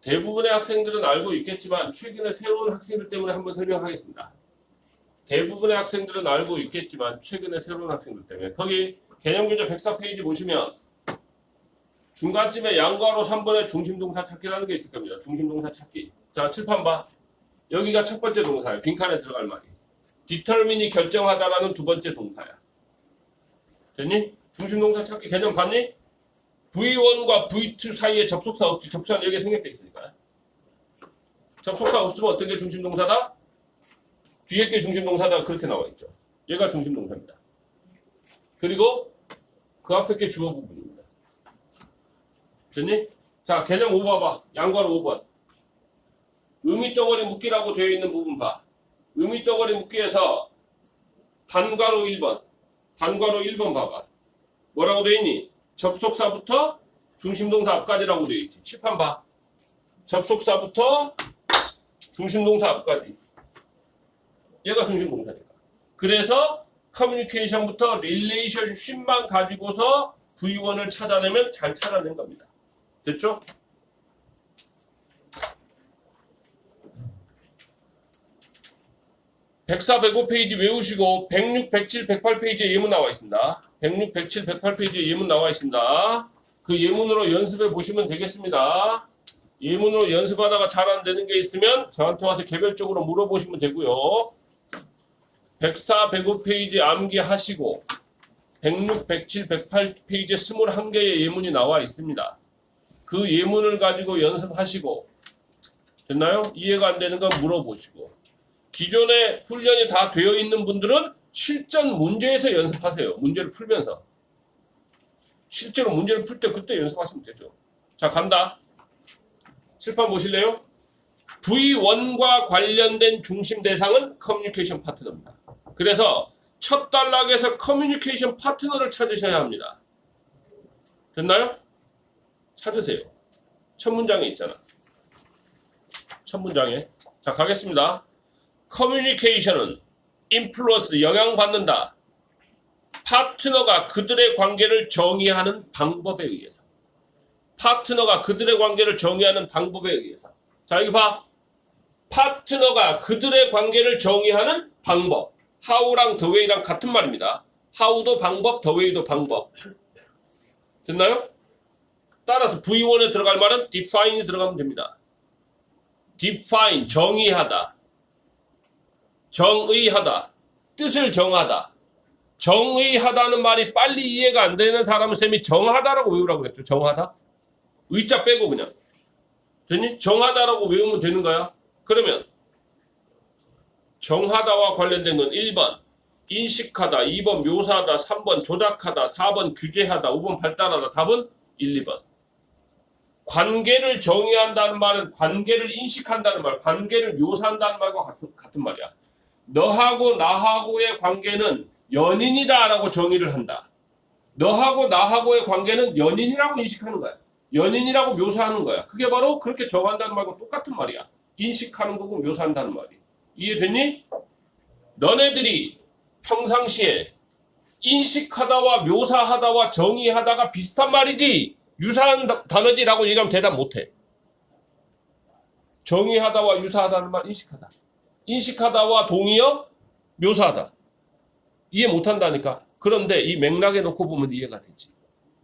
대부분의 학생들은 알고 있겠지만 최근에 새로운 학생들 때문에 한번 설명하겠습니다. 대부분의 학생들은 알고 있겠지만 최근에 새로운 학생들 때문에 거기 개념교재 104페이지 보시면 중간쯤에 양괄호 3번에 중심동사 찾기라는 게 있을 겁니다. 중심동사 찾기. 자, 칠판 봐. 여기가 첫 번째 동사예요. 빈칸에 들어갈 말이. determine이 결정하다라는 두 번째 동사야. 됐니? 중심동사 찾기 개념 봤니? V1과 V2 사이에 접속사 없지. 접속사는 여기에 생략돼 있으니까. 접속사 없으면 어떤 게 중심동사다? 뒤에 게 중심동사다. 그렇게 나와 있죠. 얘가 중심동사입니다. 그리고 그 앞에 게 주어 부분입니다. 됐니? 자, 개념 5 봐봐. 양괄호 5번. 의미덩어리 묶기라고 되어 있는 부분 봐. 의미덩어리 묶기에서 단괄호 1번. 단괄호 1번 봐봐. 뭐라고 되어 있니? 접속사부터 중심동사 앞까지라고 되어 있지. 칠판 봐. 접속사부터 중심동사 앞까지. 얘가 중심동사니까. 그래서 커뮤니케이션부터 릴레이션십만 가지고서 V1을 찾아내면 잘 찾아낸 겁니다. 됐죠? (104, 105페이지) 외우시고 106, 107, 108페이지에 예문 나와 있습니다. 106, 107, 108페이지에 예문 나와 있습니다. 그 예문으로 연습해 보시면 되겠습니다. 예문으로 연습하다가 잘 안 되는 게 있으면 저한테 개별적으로 물어보시면 되고요. 104, 105페이지 암기하시고 106, 107, 108페이지에 21개의 예문이 나와 있습니다. 그 예문을 가지고 연습하시고 됐나요? 이해가 안 되는 건 물어보시고 기존에 훈련이 다 되어 있는 분들은 실전 문제에서 연습하세요. 문제를 풀면서. 실제로 문제를 풀 때 그때 연습하시면 되죠. 자, 간다. 칠판 보실래요? V1과 관련된 중심 대상은 커뮤니케이션 파트너입니다. 그래서 첫 단락에서 커뮤니케이션 파트너를 찾으셔야 합니다. 됐나요? 찾으세요. 첫 문장에 있잖아. 첫 문장에. 자, 가겠습니다. 커뮤니케이션은 인플루언스 영향받는다. 파트너가 그들의 관계를 정의하는 방법에 의해서. 파트너가 그들의 관계를 정의하는 방법에 의해서. 자, 여기 봐. 파트너가 그들의 관계를 정의하는 방법. how랑 the way랑 같은 말입니다. how도 방법, the way도 방법. 됐나요? 따라서 V1에 들어갈 말은 define이 들어가면 됩니다. define, 정의하다. 정의하다. 뜻을 정하다. 정의하다는 말이 빨리 이해가 안 되는 사람은 쌤이 정하다라고 외우라고 그랬죠. 정하다. 의자 빼고 그냥. 됐니? 정하다라고 외우면 되는 거야. 그러면 정하다와 관련된 건 1번 인식하다, 2번 묘사하다, 3번 조작하다, 4번 규제하다, 5번 발달하다. 답은 1, 2번. 관계를 정의한다는 말은 관계를 인식한다는 말, 관계를 묘사한다는 말과 같은 말이야. 너하고 나하고의 관계는 연인이다라고 정의를 한다. 너하고 나하고의 관계는 연인이라고 인식하는 거야. 연인이라고 묘사하는 거야. 그게 바로 그렇게 정한다는 말과 똑같은 말이야. 인식하는 거고 묘사한다는 말이. 이해됐니? 너네들이 평상시에 인식하다와 묘사하다와 정의하다가 비슷한 말이지 유사한 단어지라고 얘기하면 대답 못해. 정의하다와 유사하다는 말 인식하다. 인식하다와 동의어 묘사하다. 이해 못한다니까. 그런데 이 맥락에 놓고 보면 이해가 되지.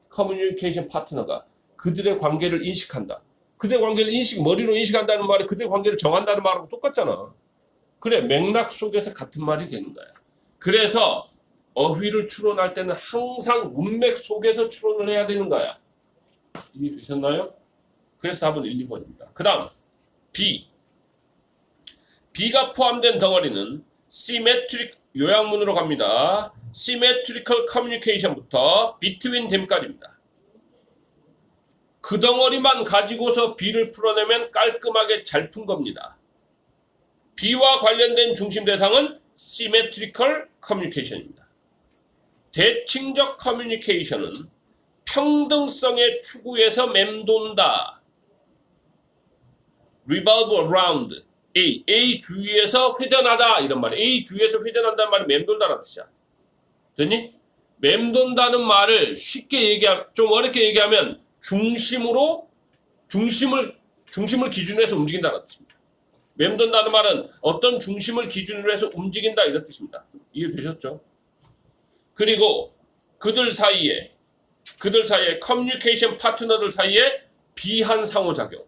커뮤니케이션 파트너가 그들의 관계를 인식한다. 그들의 관계를 머리로 인식한다는 말이 그들의 관계를 정한다는 말하고 똑같잖아. 그래, 맥락 속에서 같은 말이 되는 거야. 그래서 어휘를 추론할 때는 항상 문맥 속에서 추론을 해야 되는 거야. 이해되셨나요? 그래서 답은 1, 2번입니다. 그 다음 B. B가 포함된 덩어리는 symmetric, 요약문으로 갑니다. symmetrical communication부터 between them까지입니다. 그 덩어리만 가지고서 B를 풀어내면 깔끔하게 잘 푼 겁니다. B와 관련된 중심 대상은 symmetrical communication입니다. 대칭적 커뮤니케이션은 평등성의 추구에서 맴돈다. revolve around A 주위에서 회전하다 이런 말이야. A 주위에서 회전한다는 말이 맴돈다라는 뜻이야. 됐니? 맴돈다는 말을 쉽게 얘기하면, 좀 어렵게 얘기하면 중심을 기준으로 해서 움직인다는 뜻입니다. 맴돈다는 말은 어떤 중심을 기준으로 해서 움직인다 이런 뜻입니다. 이해되셨죠? 그리고 그들 사이에 커뮤니케이션 파트너들 사이에 비한 상호작용.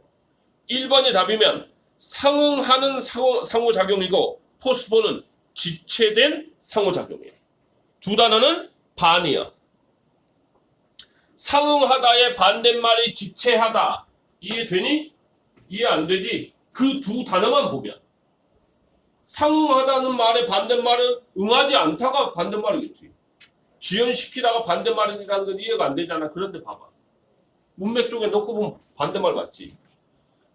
1번이 답이면 상응하는 상호작용이고 포스포는 지체된 상호작용이에요. 두 단어는 반이야. 상응하다의 반대말이 지체하다. 이해되니? 이해 안 되지? 그 두 단어만 보면. 상응하다는 말의 반대말은 응하지 않다가 반대말이겠지. 지연시키다가 반대말이라는 건 이해가 안 되잖아. 그런데 봐봐. 문맥 속에 넣고 보면 반대말 맞지.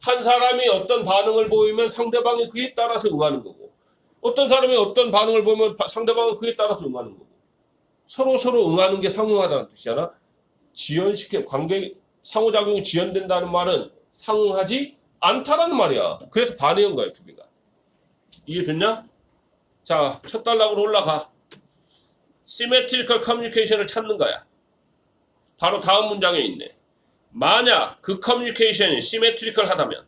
한 사람이 어떤 반응을 보이면 상대방이 그에 따라서 응하는 거고, 어떤 사람이 어떤 반응을 보이면 상대방은 그에 따라서 응하는 거고, 서로 응하는 게 상응하다는 뜻이잖아. 관계 상호작용이 지연된다는 말은 상응하지 않다라는 말이야. 그래서 반응한 거야, 두 개가. 이해됐냐? 자, 첫 단락으로 올라가. 시메트리컬 커뮤니케이션을 찾는 거야. 바로 다음 문장에 있네. 만약 그 커뮤니케이션이 시메트리컬 하다면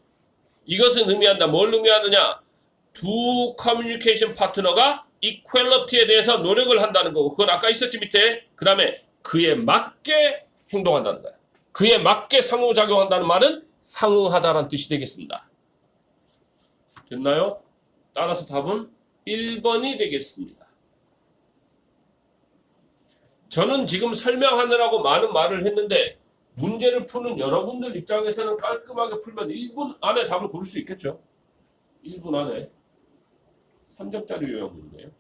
이것은 의미한다. 뭘 의미하느냐? 두 커뮤니케이션 파트너가 이퀄리티에 대해서 노력을 한다는 거고, 그건 아까 있었지 밑에. 그 다음에 그에 맞게 행동한다는 거야. 그에 맞게 상호작용한다는 말은 상응하다라는 뜻이 되겠습니다. 됐나요? 따라서 답은 1번이 되겠습니다. 저는 지금 설명하느라고 많은 말을 했는데 문제를 푸는 여러분들 입장에서는 깔끔하게 풀면 1분 안에 답을 고를 수 있겠죠? 1분 안에. 3점짜리 요약문이네요.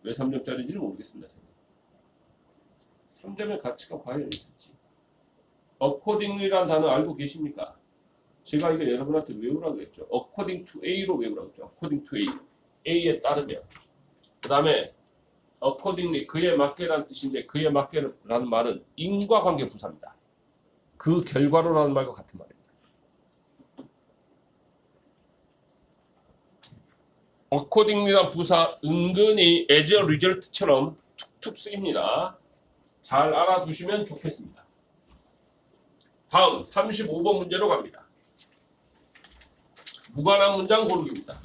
왜 3점짜리인지는 모르겠습니다. 3점의 가치가 과연 있을지. accordingly라는 단어 알고 계십니까? 제가 이거 여러분한테 외우라고 했죠. according to A로 외우라고 했죠. according to A. A에 따르면. 그 다음에 accordingly, 그에 맞게라는 뜻인데, 그에 맞게라는 말은 인과관계 부사입니다. 그 결과로라는 말과 같은 말입니다. accordingly란 부사 은근히 as a result처럼 툭툭 쓰입니다. 잘 알아두시면 좋겠습니다. 다음 35번 문제로 갑니다. 무관한 문장 고르기입니다.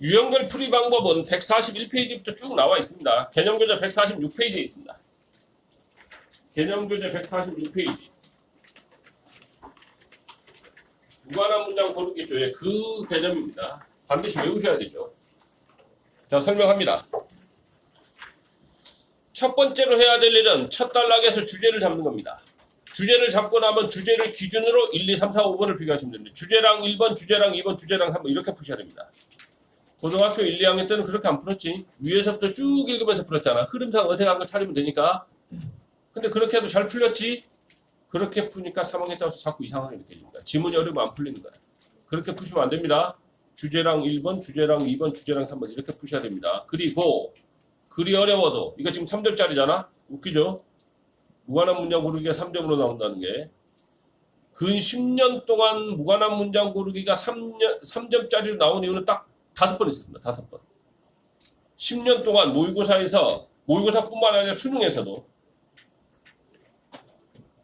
유형별 풀이 방법은 141페이지부터 쭉 나와 있습니다. 개념교재 146페이지에 있습니다. 개념교재 146페이지. 무관한 문장 고르기 조의 그 개념입니다. 반드시 외우셔야 되죠. 자, 설명합니다. 첫 번째로 해야 될 일은 첫 단락에서 주제를 잡는 겁니다. 주제를 잡고 나면 주제를 기준으로 1, 2, 3, 4, 5번을 비교하시면 됩니다. 주제랑 1번, 주제랑 2번, 주제랑 3번 이렇게 푸셔야 됩니다. 고등학교 1, 2학년 때는 그렇게 안 풀었지. 위에서부터 쭉 읽으면서 풀었잖아. 흐름상 어색한 거 찾으면 되니까. 근데 그렇게 해도 잘 풀렸지? 그렇게 푸니까 3학년 때 와서 자꾸 이상하게 느껴집니다. 지문이 어려우면 안 풀리는 거야. 그렇게 푸시면 안 됩니다. 주제랑 1번, 주제랑 2번, 주제랑 3번 이렇게 푸셔야 됩니다. 그리고 글이 어려워도 이거 지금 3점짜리잖아? 웃기죠? 무관한 문장 고르기가 3점으로 나온다는 게 근 10년 동안 무관한 문장 고르기가 3점짜리로 나온 이유는 딱 5번 있었습니다. 5번. 10년 동안 모의고사에서 모의고사뿐만 아니라 수능에서도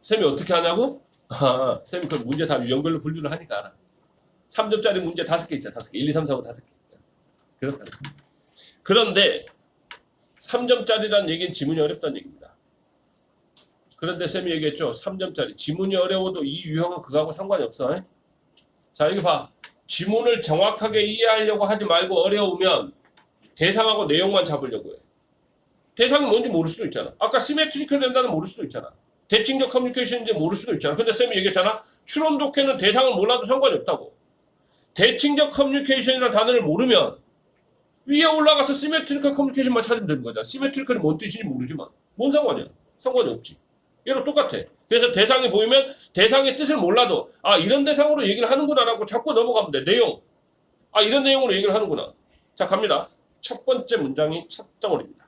쌤이 어떻게 하냐고? 쌤이 그 문제 다 유형별로 분류를 하니까 알아. 3점짜리 문제 5개 있잖아. 5개. 1, 2, 3, 4, 5, 5개. 그렇다. 그런데 3점짜리란 얘기는 지문이 어렵다는 얘기입니다. 그런데 쌤이 얘기했죠. 3점짜리. 지문이 어려워도 이 유형은 그거하고 상관이 없어. 자, 여기 봐. 지문을 정확하게 이해하려고 하지 말고 어려우면 대상하고 내용만 잡으려고 해. 대상이 뭔지 모를 수도 있잖아. 아까 시메트리컬 된다는 모를 수도 있잖아. 대칭적 커뮤니케이션인지 모를 수도 있잖아. 근데 쌤이 얘기했잖아. 추론 독해는 대상을 몰라도 상관이 없다고. 대칭적 커뮤니케이션이라는 단어를 모르면 위에 올라가서 시메트리컬 커뮤니케이션만 찾으면 되는 거잖아. 시메트리컬이 뭔 뜻인지 모르지만 뭔 상관이야? 상관이 없지. 얘랑 똑같아. 그래서 대상이 보이면 대상의 뜻을 몰라도 아 이런 대상으로 얘기를 하는구나 라고 잡고 넘어가면 돼. 내용. 아 이런 내용으로 얘기를 하는구나. 자 갑니다. 첫 번째 문장이 첫 덩어리입니다.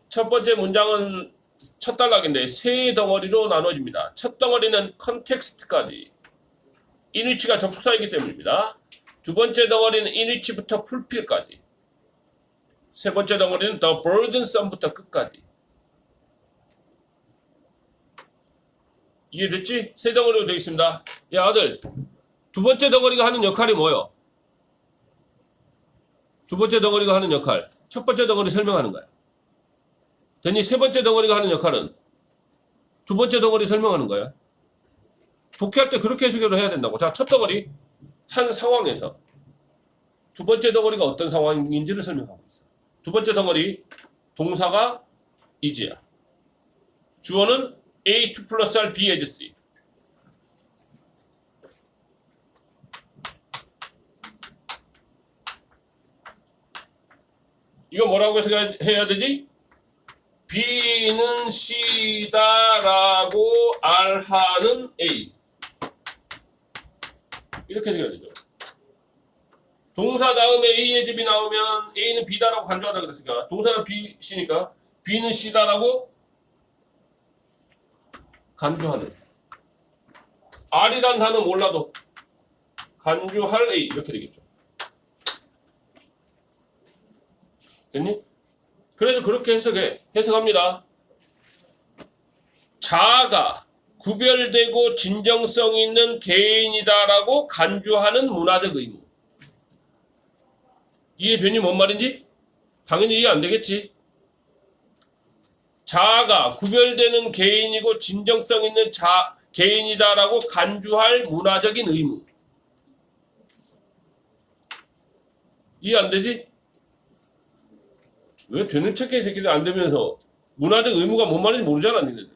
첫 번째 문장은 첫 단락인데 세 덩어리로 나눠집니다. 첫 덩어리는 컨텍스트까지 인위치가 접속사이기 때문입니다. 두 번째 덩어리는 인위치부터 풀필까지. 세 번째 덩어리는 the burdensom부터 끝까지. 이해됐지? 세 덩어리로 되어 있습니다. 야 아들, 두 번째 덩어리가 하는 역할이 뭐요? 두 번째 덩어리가 하는 역할. 첫 번째 덩어리 설명하는 거야. 됐니? 세 번째 덩어리가 하는 역할은 두 번째 덩어리 설명하는 거야. 독해할 때 그렇게 해석을 해야 된다고. 자, 첫 덩어리 한 상황에서 두 번째 덩어리가 어떤 상황인지를 설명하고 있어. 두 번째 덩어리 동사가 is야. 주어는 A2 플러스 R B as C. 이거 뭐라고 해석해야 되지? B는 C다라고 R하는 A. 이렇게 해석해야 되죠. 동사 다음에 A의 집이 나오면 A는 B다라고 간주하다 그랬으니까 동사는 B, C니까 B는 C다라고 간주하는. R이란 단어 몰라도 간주할 A 이렇게 되겠죠. 됐니? 그래서 그렇게 해석합니다. 자아가 구별되고 진정성 있는 개인이다라고 간주하는 문화적 의무. 이해되니 뭔 말인지? 당연히 이해 안 되겠지. 자아가 구별되는 개인이고 진정성 있는 개인이다라고 간주할 문화적인 의무. 이해 안 되지? 왜 되는 척해 새끼들 안 되면서 문화적 의무가 뭔 말인지 모르잖아 니네들.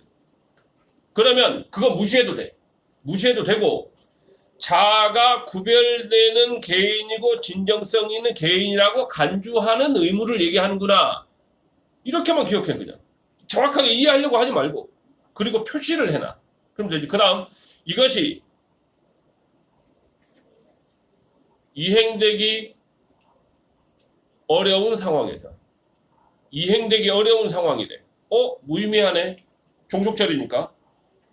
그러면 그거 무시해도 돼. 무시해도 되고 자아가 구별되는 개인이고 진정성 있는 개인이라고 간주하는 의무를 얘기하는구나. 이렇게만 기억해 그냥. 정확하게 이해하려고 하지 말고. 그리고 표시를 해놔. 그럼 되지. 그 다음 이것이 이행되기 어려운 상황에서 이행되기 어려운 상황이래. 무의미하네. 종속절이니까.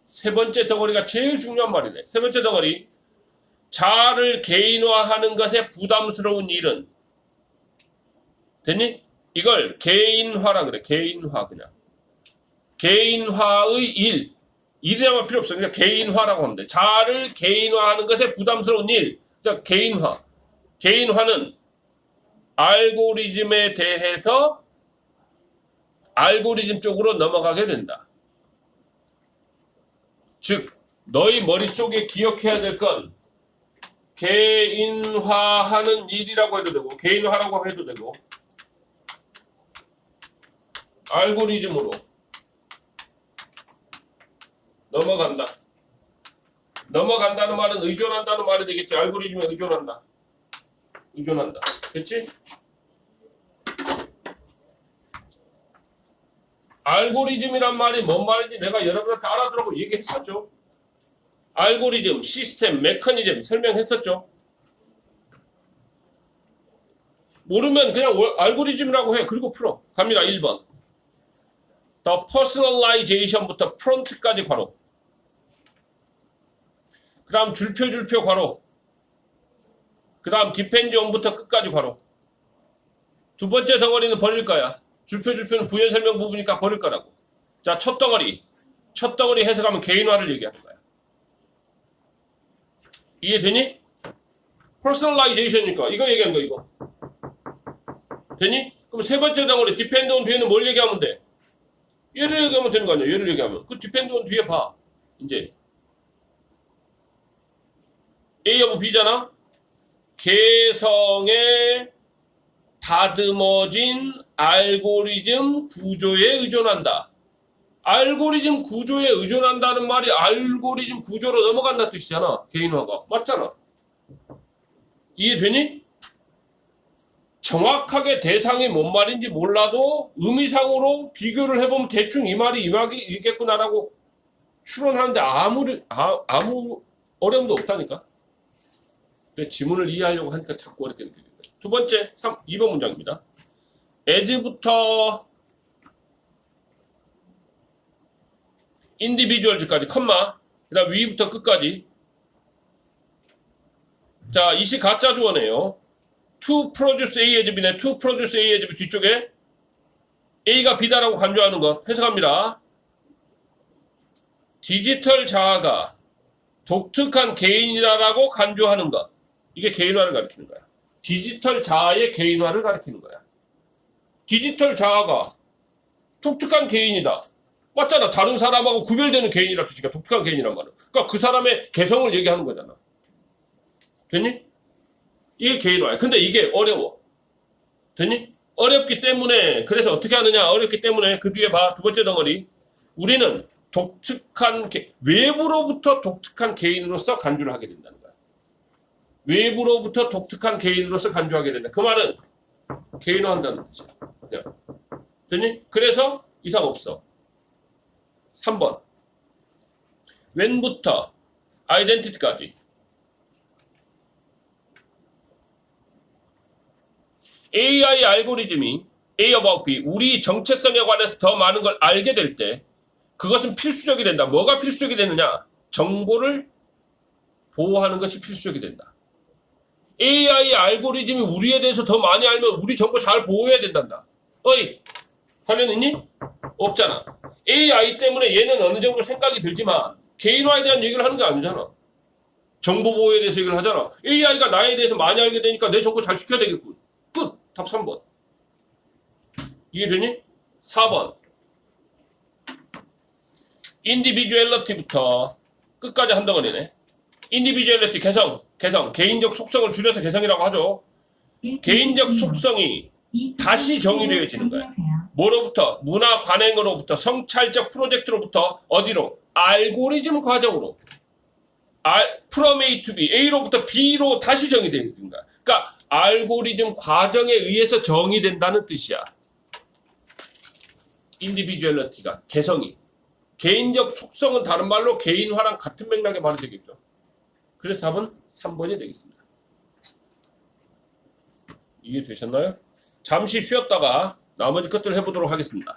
세 번째 덩어리가 제일 중요한 말이네. 세 번째 덩어리. 자아를 개인화하는 것에 부담스러운 일은. 됐니? 이걸 개인화라 그래. 개인화 그냥. 개인화의 일. 일이라면 필요 없어. 그냥 개인화라고 하면 돼. 자아를 개인화하는 것에 부담스러운 일. 그러니까 개인화. 개인화는 알고리즘에 대해서 알고리즘 쪽으로 넘어가게 된다. 즉, 너희 머릿속에 기억해야 될 건 개인화하는 일이라고 해도 되고, 개인화라고 해도 되고, 알고리즘으로 넘어간다. 넘어간다는 말은 의존한다는 말이 되겠지. 알고리즘에 의존한다. 의존한다. 그치? 알고리즘이란 말이 뭔 말인지 내가 여러분한테 알아들라고 얘기했었죠. 알고리즘, 시스템, 메커니즘 설명했었죠. 모르면 그냥 알고리즘이라고 해. 그리고 풀어. 갑니다. 1번. The personalization부터 프론트까지 괄호. 그 다음 줄표 괄호. 그 다음 depends on부터 끝까지 괄호. 두 번째 덩어리는 버릴 거야. 줄표는 부연 설명 부분이니까 버릴 거라고. 자, 첫 덩어리. 첫 덩어리 해석하면 개인화를 얘기하는 거야. 이해되니? personalization이니까 이거 얘기하는 거 이거. 되니? 그럼 세 번째 덩어리 depend on 뒤에는 뭘 얘기하면 돼? 얘를 얘기하면 되는 거 아니야. 얘를 얘기하면. 그 depend on 뒤에 봐. 이제 A하고 B잖아? 개성에 다듬어진 알고리즘 구조에 의존한다. 알고리즘 구조에 의존한다는 말이 알고리즘 구조로 넘어간다는 뜻이잖아. 개인화가. 맞잖아. 이해되니? 정확하게 대상이 뭔 말인지 몰라도 의미상으로 비교를 해보면 대충 이 말이 이겠구나라고 추론하는데 아무 어려움도 없다니까. 지문을 이해하려고 하니까 자꾸 어렵게 느껴진다. 두 번째, 2번 문장입니다. as부터 individuals까지 컴마, 그 다음 위부터 끝까지. 자, 이시 가짜 주어네요. to produce A as B네. to produce A as B 뒤쪽에 A가 B다라고 간주하는 거 해석합니다. 디지털 자아가 독특한 개인이다라고 간주하는 것. 이게 개인화를 가리키는 거야. 디지털 자아의 개인화를 가리키는 거야. 디지털 자아가 독특한 개인이다. 맞잖아. 다른 사람하고 구별되는 개인이라 뜻이니까 독특한 개인이란 말은. 그러니까 그 사람의 개성을 얘기하는 거잖아. 됐니? 이게 개인화야. 근데 이게 어려워. 됐니? 어렵기 때문에 그래서 어떻게 하느냐? 어렵기 때문에 그 뒤에 봐. 두 번째 덩어리. 우리는 외부로부터 독특한 개인으로서 간주를 하게 된다는 거야. 외부로부터 독특한 개인으로서 간주하게 된다. 그 말은 개인화한다는 뜻이야. 그냥. 됐니? 그래서 이상 없어. 3번. when부터 identity까지. AI 알고리즘이 A about B, 우리 정체성에 관해서 더 많은 걸 알게 될 때 그것은 필수적이 된다. 뭐가 필수적이 되느냐? 정보를 보호하는 것이 필수적이 된다. AI 알고리즘이 우리에 대해서 더 많이 알면 우리 정보 잘 보호해야 된단다. 어이, 관련 있니? 없잖아. AI 때문에 얘는 어느 정도 생각이 들지만 개인화에 대한 얘기를 하는 게 아니잖아. 정보 보호에 대해서 얘기를 하잖아. AI가 나에 대해서 많이 알게 되니까 내 정보 잘 지켜야 되겠군. 끝! 답 3번. 이해되니? 4번. individuality부터 끝까지 한 덩어리네. individuality, 개성. 개인적 속성을 줄여서 개성이라고 하죠. 개인적 속성이 다시 정의되어지는 거야. 뭐로부터? 문화 관행으로부터, 성찰적 프로젝트로부터 어디로? 알고리즘 과정으로. from A to B, A로부터 B로 다시 정의되는 거야. 그러니까 알고리즘 과정에 의해서 정의된다는 뜻이야. individuality가, 개성이. 개인적 속성은 다른 말로 개인화랑 같은 맥락의 말이 되겠죠. 그래서 답은 3번이 되겠습니다. 이해되셨나요? 잠시 쉬었다가 나머지 것들 해보도록 하겠습니다.